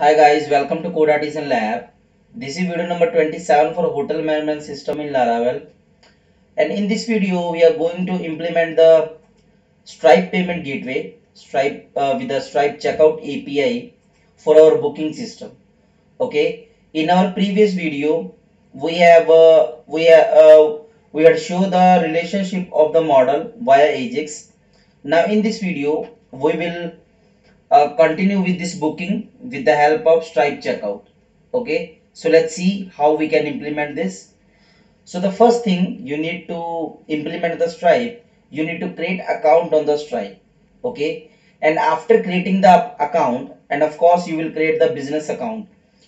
Hi guys, welcome to Code Artisan Lab. This is video number 27 for hotel management system in Laravel. And in this video, we are going to implement the Stripe payment gateway, with the Stripe checkout API for our booking system. Okay. In our previous video, we have we had shown the relationship of the model via Ajax. Now in this video, we will continue with this booking with the help of Stripe checkout. Okay, so let's see how we can implement this. So the first thing you need to implement the Stripe, you need to create account on the Stripe. Okay, and after creating the account, and of course you will create the business account.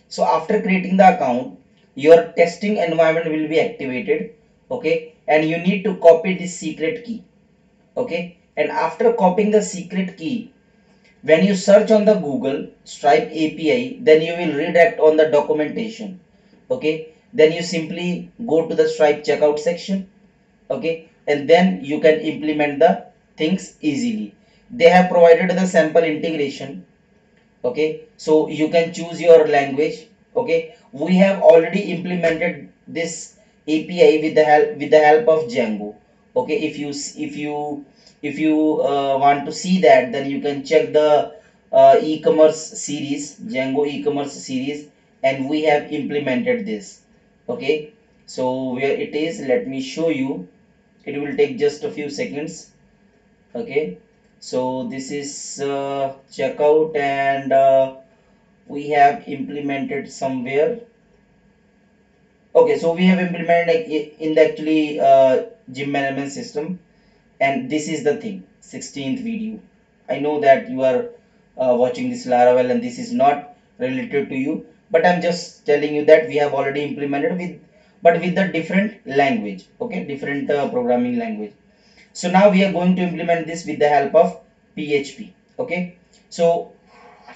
So after creating the account, your testing environment will be activated. Okay, and you need to copy this secret key. Okay, and after copying the secret key, when you search on the Google Stripe API, then you will redirect on the documentation. Okay, then you simply go to the Stripe checkout section. Okay, and then you can implement the things easily. They have provided the sample integration. Okay, so you can choose your language. Okay, we have already implemented this API with the help of Django. Okay, if you want to see that, then you can check the e-commerce series, Django e-commerce series, and we have implemented this. Okay, so where it is, let me show you. It will take just a few seconds. Okay, so this is checkout, and we have implemented somewhere. Okay, so we have implemented like in the actually gym management system, and this is the thing, 16th video. I know that you are watching this Laravel and this is not related to you, but I'm just telling you that we have already implemented with the different language. Okay, different programming language. So now we are going to implement this with the help of PHP. Okay, so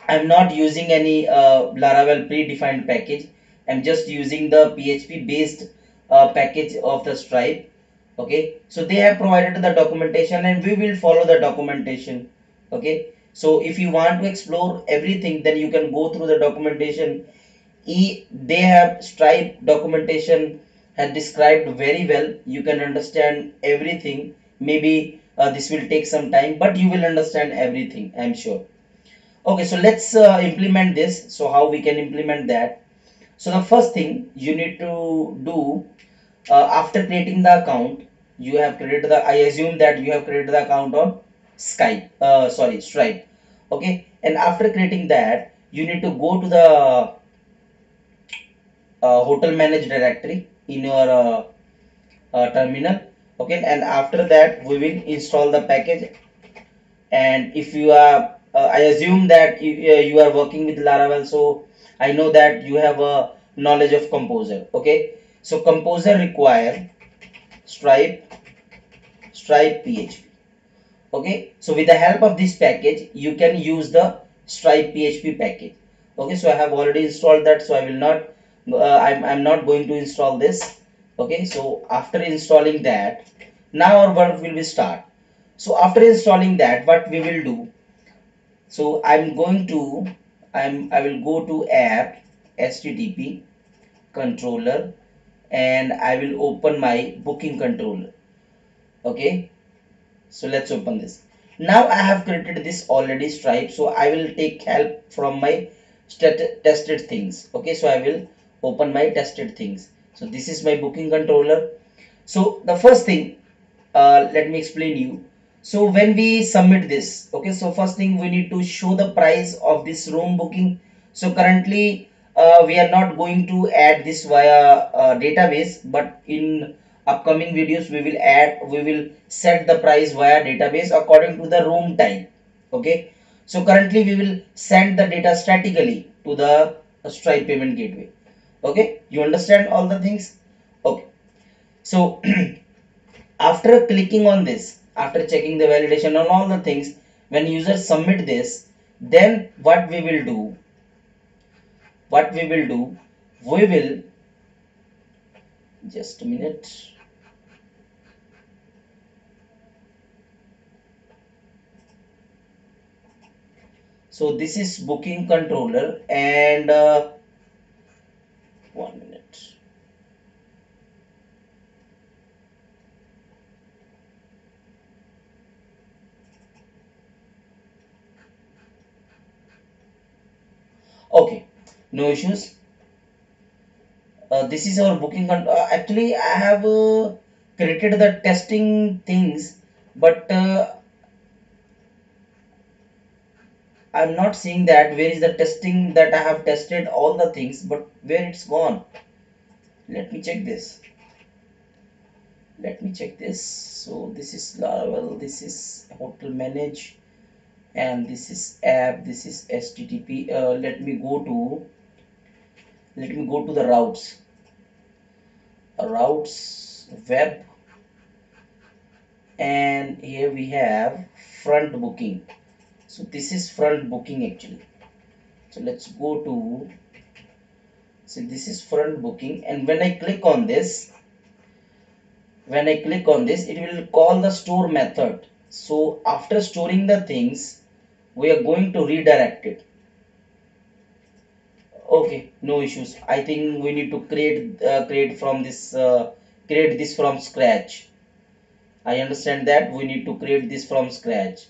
I'm not using any Laravel predefined package. I'm just using the PHP based package of the Stripe. Okay, so they have provided the documentation and we will follow the documentation. Okay, so if you want to explore everything, then you can go through the documentation. They have Stripe documentation had described very well. You can understand everything. Maybe this will take some time, but you will understand everything, I'm sure. Okay, so let's implement this. So how we can implement that? So the first thing you need to do, after creating the account, you have created the, I assume that you have created the account on Stripe. Okay, and after creating that, you need to go to the hotel manage directory in your terminal. Okay, and after that we will install the package. And if you are I assume that you are working with Laravel, so I know that you have a knowledge of Composer. Okay, so Composer require stripe PHP. Okay, so with the help of this package you can use the Stripe PHP package. Okay, so I have already installed that, so I will not I'm not going to install this. Okay, so after installing that, now our work will be start. So after installing that, what we will do, so I will go to app http controller, and I will open my booking controller. Okay, so let's open this. Now I have created this already Stripe, so I will take help from my tested things. Okay, so I will open my tested things. So this is my booking controller. So the first thing, let me explain you. So when we submit this, okay, so first thing we need to show the price of this room booking. So currently we are not going to add this via database, but in upcoming videos we will set the price via database according to the room type. Okay, so currently we will send the data statically to the Stripe payment gateway. Okay, you understand all the things? Okay, so after clicking on this, after checking the validation on all the things, when users submit this, then what we will, just a minute. So this is booking controller, and 1 minute. Okay, no issues. This is our booking. Actually, I have created the testing things, but I'm not seeing that. Where is the testing that I have tested all the things, but where it's gone? Let me check this. Let me check this. So this is Laravel, this is hotel manage, and this is app, this is HTTP. Let me go to the routes web, and here we have front booking. So this is front booking actually. So let's go to, so this is front booking, and when I click on this, it will call the store method. So after storing the things, we are going to redirect it. Okay, no issues. I think we need to create this from scratch. I understand that we need to create this from scratch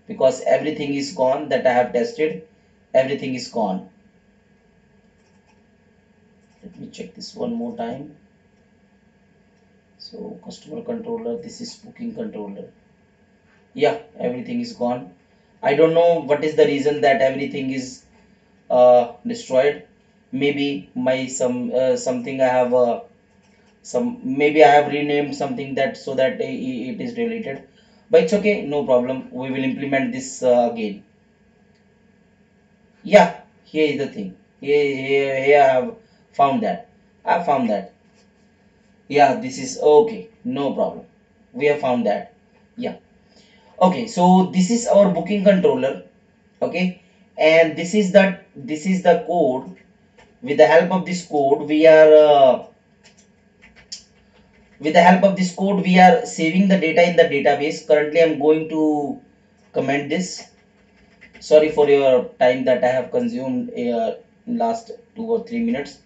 because everything is gone that I have tested. Everything is gone. Let me check this one more time. So customer controller, this is booking controller. Yeah, everything is gone. I don't know what is the reason that everything is destroyed. Maybe my something I have some, maybe I have renamed something that so that it is deleted, but it's okay, no problem. We will implement this again. Yeah, here is the thing. Here I have found that. I found that. Yeah, this is okay. No problem. We have found that. Yeah. Okay, so this is our booking controller. Okay, and this is the code. With the help of this code, we are saving the data in the database. Currently, I'm going to comment this. Sorry for your time that I have consumed in last 2 or 3 minutes.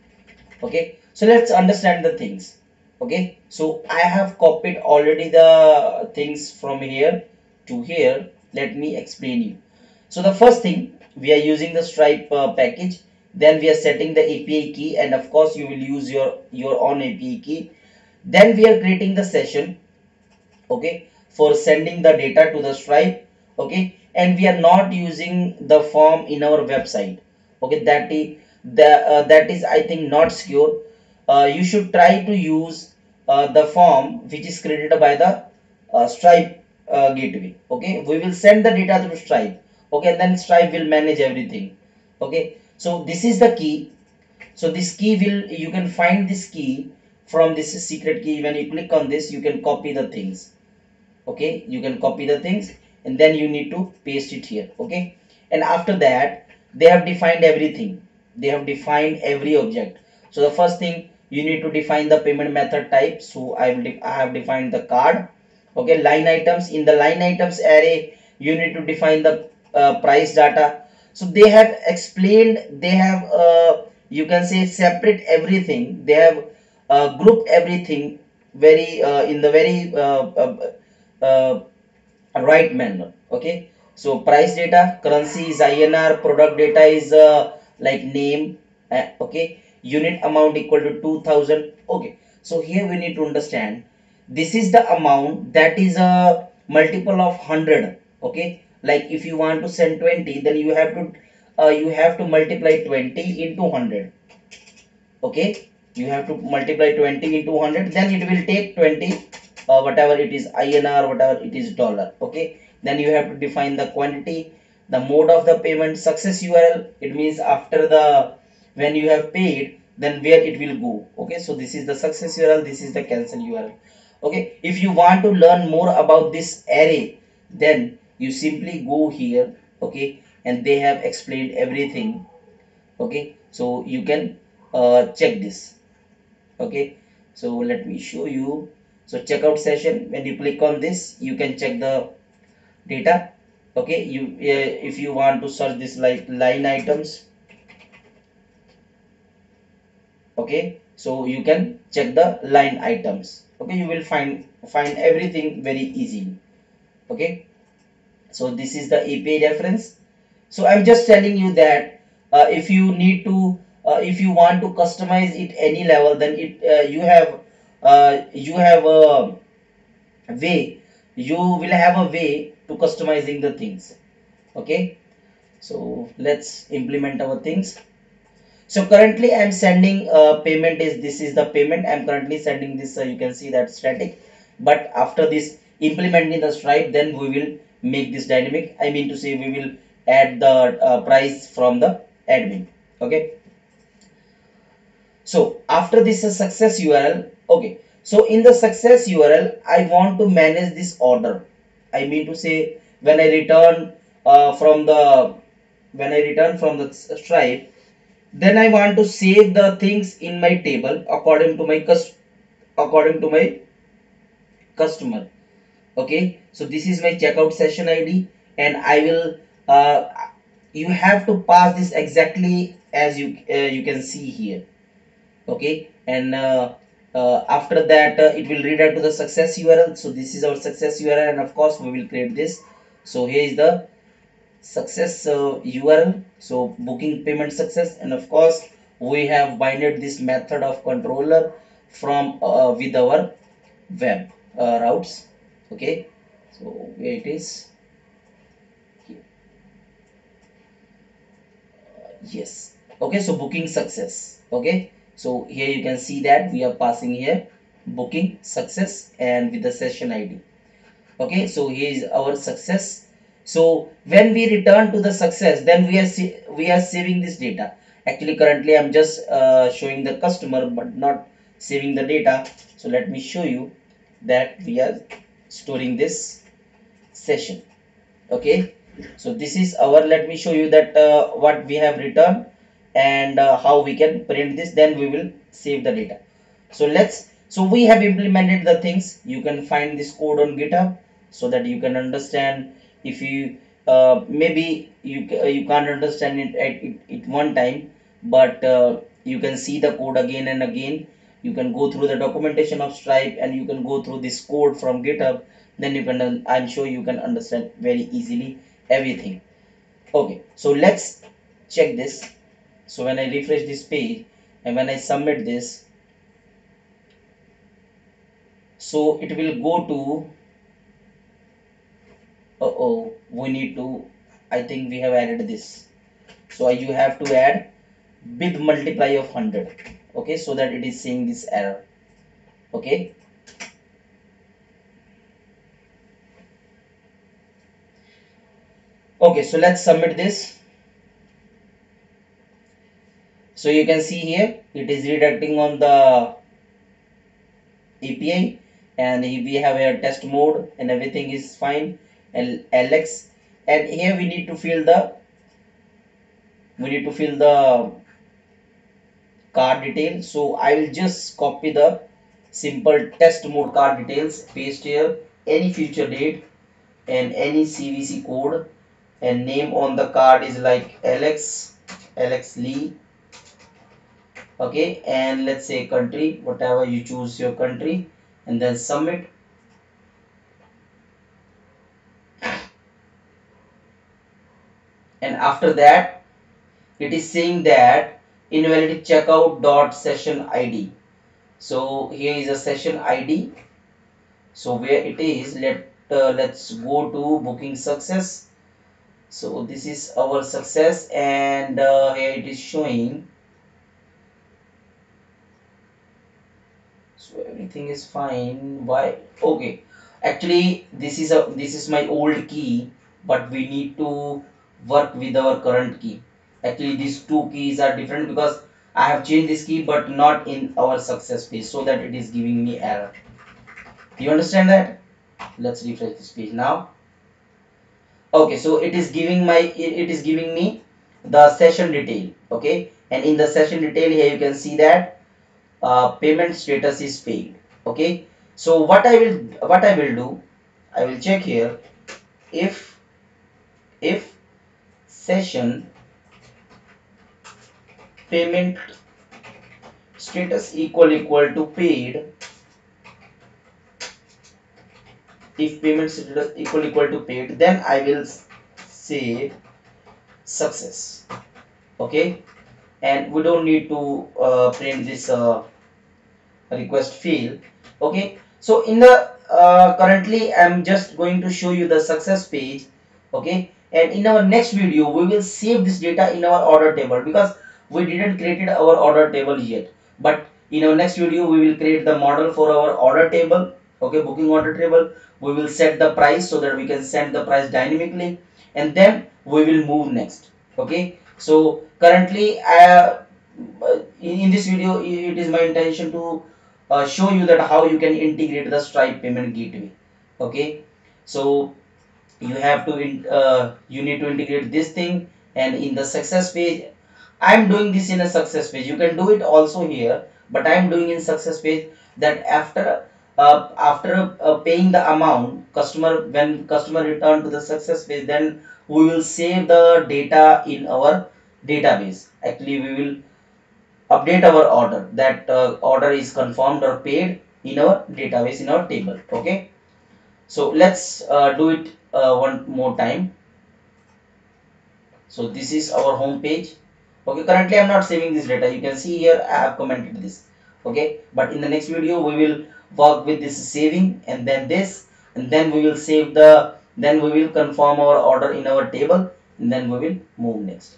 Okay, so let's understand the things. Okay, so I have copied already the things from here to here. Let me explain you. So the first thing, we are using the Stripe package. Then we are setting the API key, and of course you will use your own API key. Then we are creating the session, okay, for sending the data to the Stripe. Okay, and we are not using the form in our website. Okay, that is I think not secure. You should try to use the form which is created by the Stripe gateway. Okay, we will send the data to Stripe. Okay, and then Stripe will manage everything. Okay, so this is the key. So this key will, you can find this key from this secret key. When you click on this, you can copy the things. Okay, you can copy the things, and then you need to paste it here. Okay, and after that, they have defined everything. They have defined every object. So the first thing, you need to define the payment method type. So I have defined the card. Okay, line items, in the line items array, you need to define the price data. So they have explained, they have you can say separate everything. They have grouped everything very in the very uh, right manner. Okay, so price data, currency is INR, product data is like name. Okay, unit amount equal to 2000. Okay, so here we need to understand, this is the amount that is a multiple of 100. Okay, like if you want to send 20, then you have to multiply 20 into 100. Okay, you have to multiply 20 into 100, then it will take 20, whatever it is INR, whatever it is dollar. Okay, then you have to define the quantity, the mode of the payment, success URL. It means after the, when you have paid, then where it will go. Okay, so this is the success URL, this is the cancel URL. Okay, if you want to learn more about this array, then you simply go here. Okay, and they have explained everything. Okay, so you can check this. Okay, so let me show you. So checkout session, when you click on this, you can check the data. Okay, you if you want to search this like line items, okay, so you can check the line items. Okay, you will find everything very easily. Okay, so this is the API reference. So I'm just telling you that if you need to if you want to customize it any level, then it you have a way, you will have a way to customizing the things. Okay, so let's implement our things. So currently I'm sending payment is, this is the payment I'm currently sending this, you can see that static, but after this implementing the Stripe, then we will make this dynamic. I mean to say we will add the price from the admin. Okay, so after this success URL, okay, so in the success URL I want to manage this order. I mean to say when I return from the Stripe, then I want to save the things in my table according to my customer. Okay, so this is my checkout session ID, and I will you have to pass this exactly as you can see here. Okay, and after that it will redirect to the success URL. So this is our success URL, and of course we will create this. So here is the success URL, so booking payment success, and of course we have binded this method of controller from with our web routes. Okay, so where it is, yes. Okay, so booking success. Okay, so here you can see that we are passing here booking success and with the session ID. Okay, so here is our success. So when we return to the success, then we are saving this data. Actually currently I'm just showing the customer but not saving the data. So let me show you that we are storing this session. Okay, so this is our, let me show you that what we have returned, and how we can print this, then we will save the data. So so we have implemented the things. You can find this code on GitHub so that you can understand. If you maybe you can't understand it at one time, but you can see the code again and again. You can go through the documentation of Stripe, and you can go through this code from GitHub. Then you can, I'm sure you can understand very easily everything. Okay, so let's check this. So when I refresh this page and when I submit this, so it will go to, oh, we need to, I think we have added this. So you have to add with multiply of 100. Okay, so that it is saying this error. Okay, okay, so let's submit this. So you can see here it is redirecting on the API, and we have a test mode and everything is fine, and Alex, and here we need to fill the card detail. So I will just copy the simple test mode card details, paste here any future date and any CVC code, and name on the card is like Alex Lee. Okay, and let's say country, whatever you choose your country, and then submit. And after that it is saying that invalid checkout dot session ID. So here is a session ID. So where it is, let's go to booking success. So this is our success, and here it is showing. So everything is fine. Why? Okay, actually this is my old key, but we need to work with our current key. Actually these two keys are different because I have changed this key but not in our success page, so that it is giving me error. You understand that? Let's refresh this page now. Okay, so it is giving it is giving me the session detail. Okay, and in the session detail here you can see that payment status is paid. Okay, so what I will do, I will check here if if session payment status equal to paid, if payment status equal to paid, then I will say success. Okay, and we don't need to print this request field. Okay, so in the currently I'm just going to show you the success page. Okay, and in our next video we will save this data in our order table, because we didn't created our order table yet. But in our next video we will create the model for our order table. Okay, booking order table. We will set the price so that we can send the price dynamically, and then we will move next. Okay, so currently in this video it is my intention to show you that how you can integrate the Stripe payment gateway. Okay, so you have to you need to integrate this thing, and in the success page I'm doing this in a success page. You can do it also here, but I'm doing in success page, that after paying the amount, when customer return to the success page, then we will save the data in our database. Actually we will update our order, that order is confirmed or paid in our database, in our table. Okay, so let's do it one more time. So this is our home page. Okay, currently I'm not saving this data. You can see here I have commented this. Okay, but in the next video we will work with this saving, and then this, and then we will save the, then we will confirm our order in our table, and then we will move next.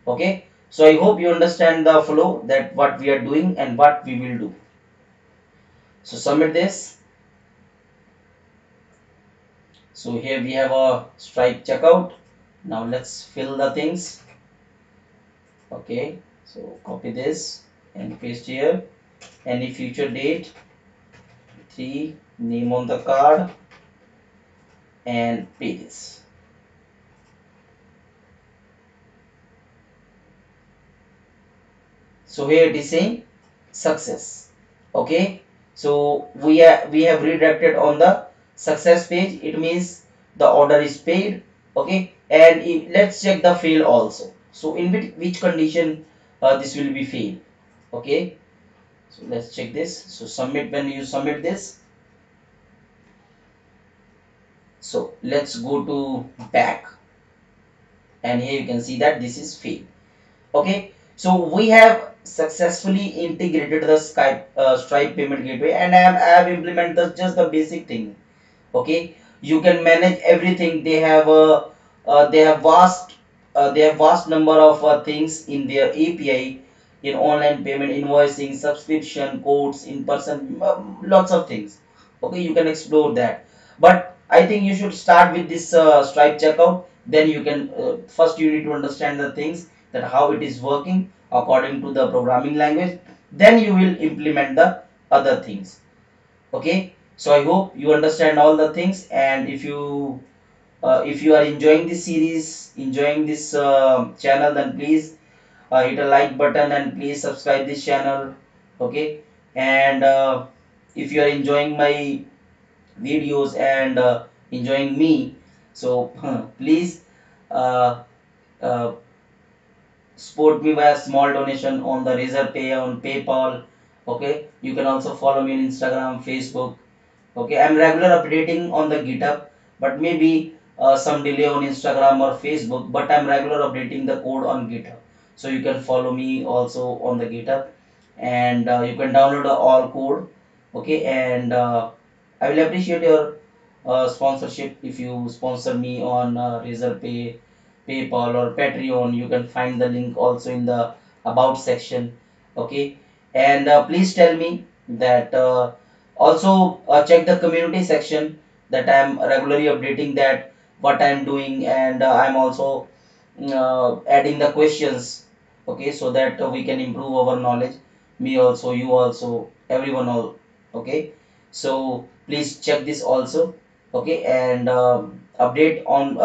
Okay, so I hope you understand the flow, that what we are doing and what we will do. So submit this. So here we have a Stripe checkout. Now let's fill the things. Okay, so copy this and paste here. Any future date, 3, name on the card, and pay this. So here it is saying success. Okay, so we have redirected on the success page. It means the order is paid. Okay, and let's check the fail also. So in which condition this will be fail. Okay, so let's check this. So submit, when you submit this, so let's go to back, and here you can see that this is fail. Okay, so we have successfully integrated the Stripe payment gateway, and I have implemented just the basic thing. Okay, you can manage everything. They have vast number of things in their API, in online payment, invoicing, subscription, codes, in person, lots of things. Okay, you can explore that, but I think you should start with this Stripe checkout. Then you can first you need to understand the things, that how it is working according to the programming language. Then you will implement the other things. Okay, so I hope you understand all the things, and if you are enjoying this series, enjoying this channel, then please hit a like button, and please subscribe this channel. Okay, and if you are enjoying my videos and enjoying me, so please uh, uh, support me by a small donation on the Razorpay, on PayPal. Okay, you can also follow me on Instagram, Facebook. Okay, I'm regular updating on the GitHub, but maybe some delay on Instagram or Facebook, but I'm regular updating the code on GitHub. So you can follow me also on the GitHub, and you can download all code. Okay, and I will appreciate your sponsorship. If you sponsor me on Razorpay, PayPal, or Patreon, you can find the link also in the about section. Okay, and please tell me that also check the community section, that I am regularly updating that what I am doing, and I am also adding the questions. Okay, so that we can improve our knowledge, me also, you also, everyone all. Okay, so please check this also. Okay, and update on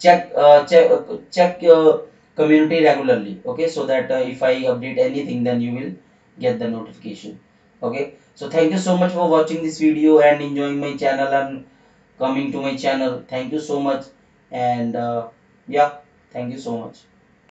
check your community regularly. Okay, so that if I update anything, then you will get the notification. Okay, so thank you so much for watching this video and enjoying my channel and coming to my channel. Thank you so much, and Yeah, thank you so much.